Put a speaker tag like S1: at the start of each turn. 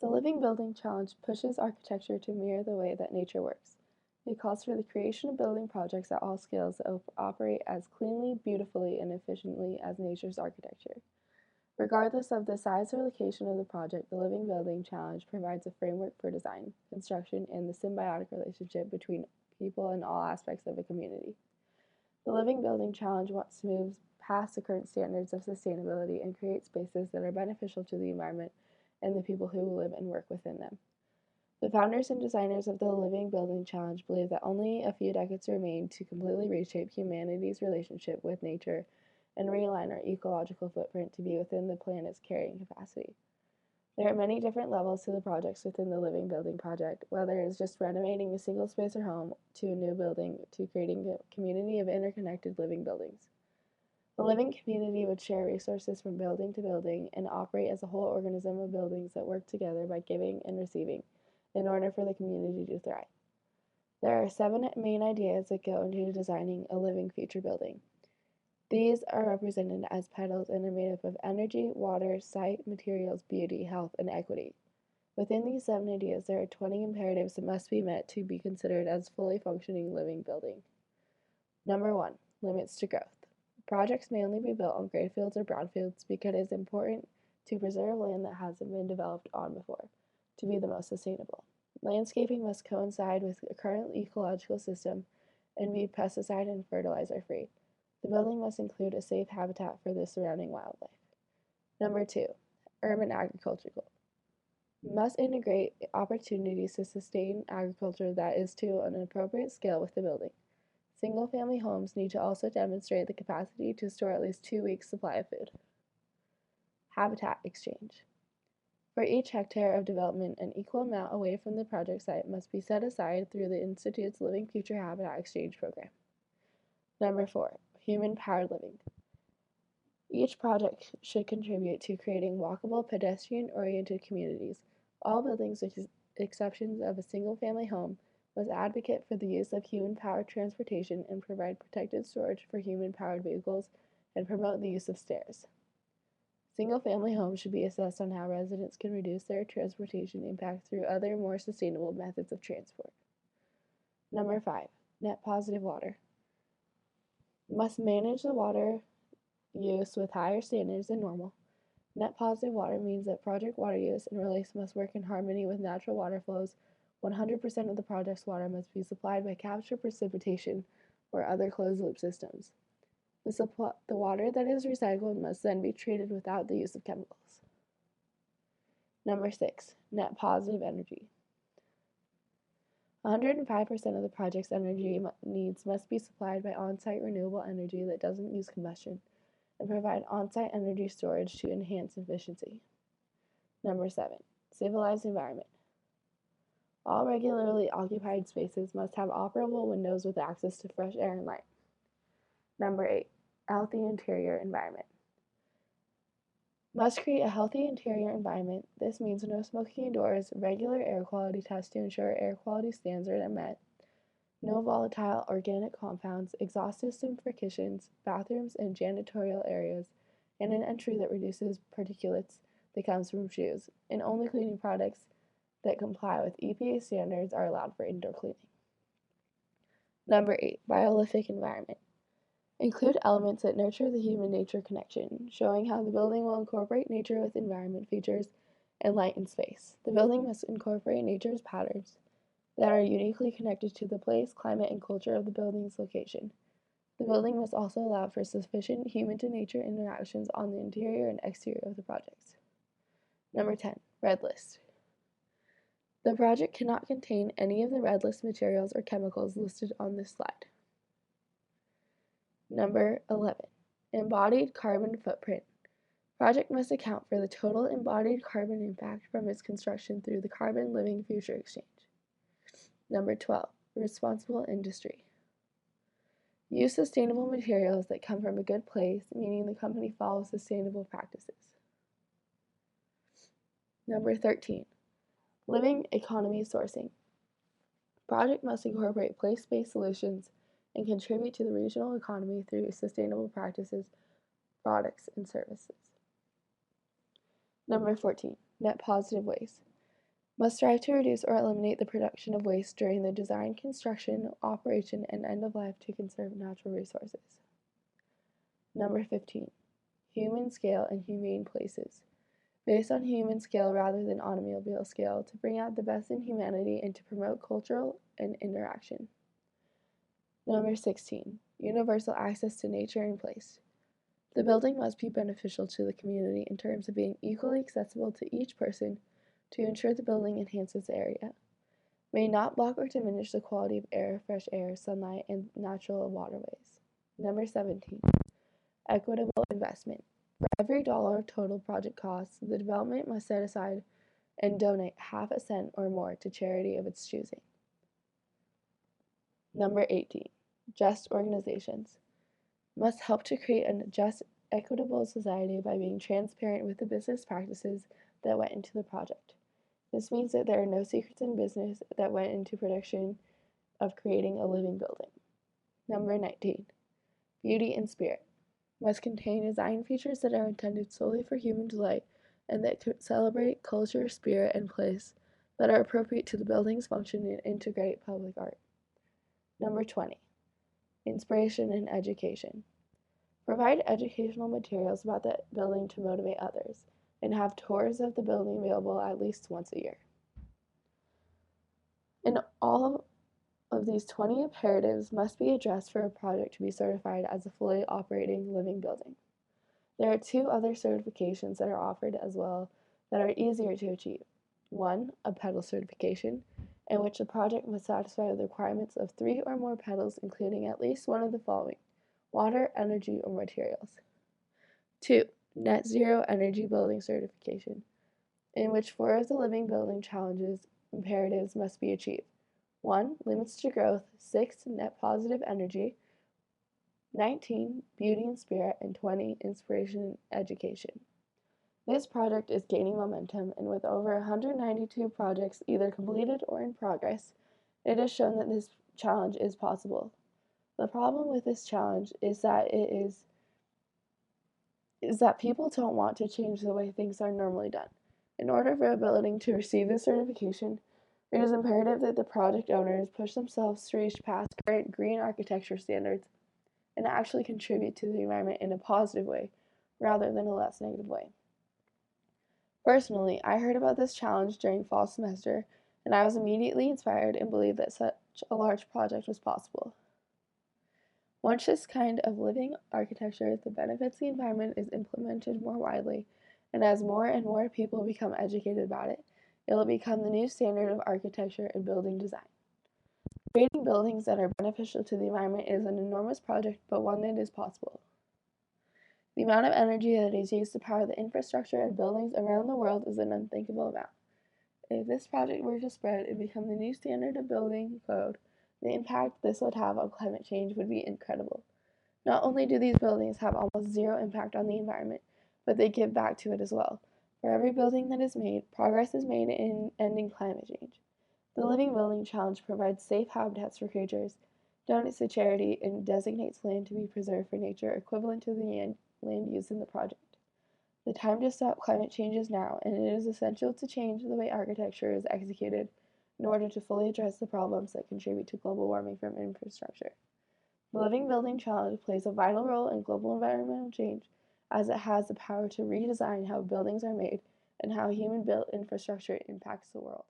S1: The Living Building Challenge pushes architecture to mirror the way that nature works. It calls for the creation of building projects at all scales that operate as cleanly, beautifully, and efficiently as nature's architecture. Regardless of the size or location of the project, the Living Building Challenge provides a framework for design, construction, and the symbiotic relationship between people and all aspects of a community. The Living Building Challenge moves past the current standards of sustainability and creates spaces that are beneficial to the environment and the people who live and work within them. The founders and designers of the Living Building Challenge believe that only a few decades remain to completely reshape humanity's relationship with nature and realign our ecological footprint to be within the planet's carrying capacity. There are many different levels to the projects within the Living Building project, whether it's just renovating a single space or home to a new building to creating a community of interconnected living buildings. The living community would share resources from building to building and operate as a whole organism of buildings that work together by giving and receiving in order for the community to thrive. There are 7 main ideas that go into designing a living future building. These are represented as petals and are made up of energy, water, site, materials, beauty, health, and equity. Within these 7 ideas, there are 20 imperatives that must be met to be considered as fully functioning living building. Number 1. Limits to growth. Projects may only be built on gray fields or brownfields because it is important to preserve land that hasn't been developed on before to be the most sustainable. Landscaping must coincide with the current ecological system and be pesticide and fertilizer free. The building must include a safe habitat for the surrounding wildlife. Number 2. Urban agriculture. Must integrate opportunities to sustain agriculture that is to an appropriate scale with the building. Single-family homes need to also demonstrate the capacity to store at least 2 weeks' supply of food. Habitat exchange. For each hectare of development, an equal amount away from the project site must be set aside through the Institute's Living Future Habitat Exchange program. Number 4. Human-powered living. Each project should contribute to creating walkable, pedestrian-oriented communities. All buildings, with the exceptions of a single-family home, must advocate for the use of human-powered transportation and provide protected storage for human-powered vehicles and promote the use of stairs. Single-family homes should be assessed on how residents can reduce their transportation impact through other, more sustainable methods of transport. Number 5. Net positive water. Must manage the water use with higher standards than normal. Net positive water means that project water use and release must work in harmony with natural water flows. 100% of the project's water must be supplied by captured precipitation or other closed-loop systems. The water that is recycled must then be treated without the use of chemicals. Number 6. Net positive energy. 105% of the project's energy needs must be supplied by on-site renewable energy that doesn't use combustion, and provide on-site energy storage to enhance efficiency. Number 7. Civilized environment. All regularly occupied spaces must have operable windows with access to fresh air and light. Number 8. Healthy interior environment. Must create a healthy interior environment. This means no smoking indoors, regular air quality tests to ensure air quality standards are met, no volatile organic compounds, exhaust system for kitchens, bathrooms, and janitorial areas, and an entry that reduces particulates that comes from shoes, and only cleaning products that comply with EPA standards are allowed for indoor cleaning. Number 8. Biolithic environment. Include elements that nurture the human-nature connection, showing how the building will incorporate nature with environment features and light and space. The building must incorporate nature's patterns that are uniquely connected to the place, climate, and culture of the building's location. The building must also allow for sufficient human-to-nature interactions on the interior and exterior of the project. Number 10. Red list. The project cannot contain any of the red list materials or chemicals listed on this slide. Number 11. Embodied carbon footprint. Project must account for the total embodied carbon impact from its construction through the Carbon Living Future Exchange. Number 12. Responsible industry. Use sustainable materials that come from a good place, meaning the company follows sustainable practices. Number 13. Living economy sourcing. Project must incorporate place-based solutions and contribute to the regional economy through sustainable practices, products, and services. Number 14. Net positive waste. must strive to reduce or eliminate the production of waste during the design, construction, operation, and end of life to conserve natural resources. Number 15. Human scale and humane places. Based on human scale rather than automobile scale to bring out the best in humanity and to promote cultural and interaction. Number 16. Universal access to nature and place. The building must be beneficial to the community in terms of being equally accessible to each person to ensure the building enhances the area. May not block or diminish the quality of air, fresh air, sunlight, and natural waterways. Number 17. Equitable investment. For every dollar total project costs, the development must set aside and donate half a cent or more to charity of its choosing. Number 18. Just organizations. Must help to create a just, equitable society by being transparent with the business practices that went into the project. This means that there are no secrets in business that went into production of creating a living building. Number 19. Beauty and spirit. Must contain design features that are intended solely for human delight and that celebrate culture, spirit, and place that are appropriate to the building's function and integrate public art. Number 20. Inspiration and education. Provide educational materials about the building to motivate others, and have tours of the building available at least once a year. And all of these 20 imperatives must be addressed for a project to be certified as a fully operating living building. There are 2 other certifications that are offered as well that are easier to achieve. One, a PETAL certification, in which the project must satisfy the requirements of 3 or more PETALs, including at least one of the following: water, energy, or materials. 2. Net Zero Energy Building Certification, in which 4 of the Living Building Challenges imperatives must be achieved. 1. Limits to growth. 6. Net positive energy. 19. Beauty and spirit. And 20. Inspiration and education. This project is gaining momentum, and with over 192 projects either completed or in progress, it has shown that this challenge is possible. The problem with this challenge is that people don't want to change the way things are normally done. In order for a building to receive this certification, it is imperative that the project owners push themselves to reach past current green architecture standards and actually contribute to the environment in a positive way rather than a less negative way. Personally, I heard about this challenge during fall semester, and I was immediately inspired and believed that such a large project was possible. Once this kind of living architecture that benefits the environment is implemented more widely, and as more and more people become educated about it, it will become the new standard of architecture and building design. Creating buildings that are beneficial to the environment is an enormous project, but one that is possible. The amount of energy that is used to power the infrastructure and buildings around the world is an unthinkable amount. If this project were to spread and become the new standard of building code, the impact this would have on climate change would be incredible. Not only do these buildings have almost zero impact on the environment, but they give back to it as well. For every building that is made, progress is made in ending climate change. The Living Building Challenge provides safe habitats for creatures, donates to charity, and designates land to be preserved for nature equivalent to the land used in the project. The time to stop climate change is now, and it is essential to change the way architecture is executed in order to fully address the problems that contribute to global warming from infrastructure. The Living Building Challenge plays a vital role in global environmental change as it has the power to redesign how buildings are made and how human-built infrastructure impacts the world.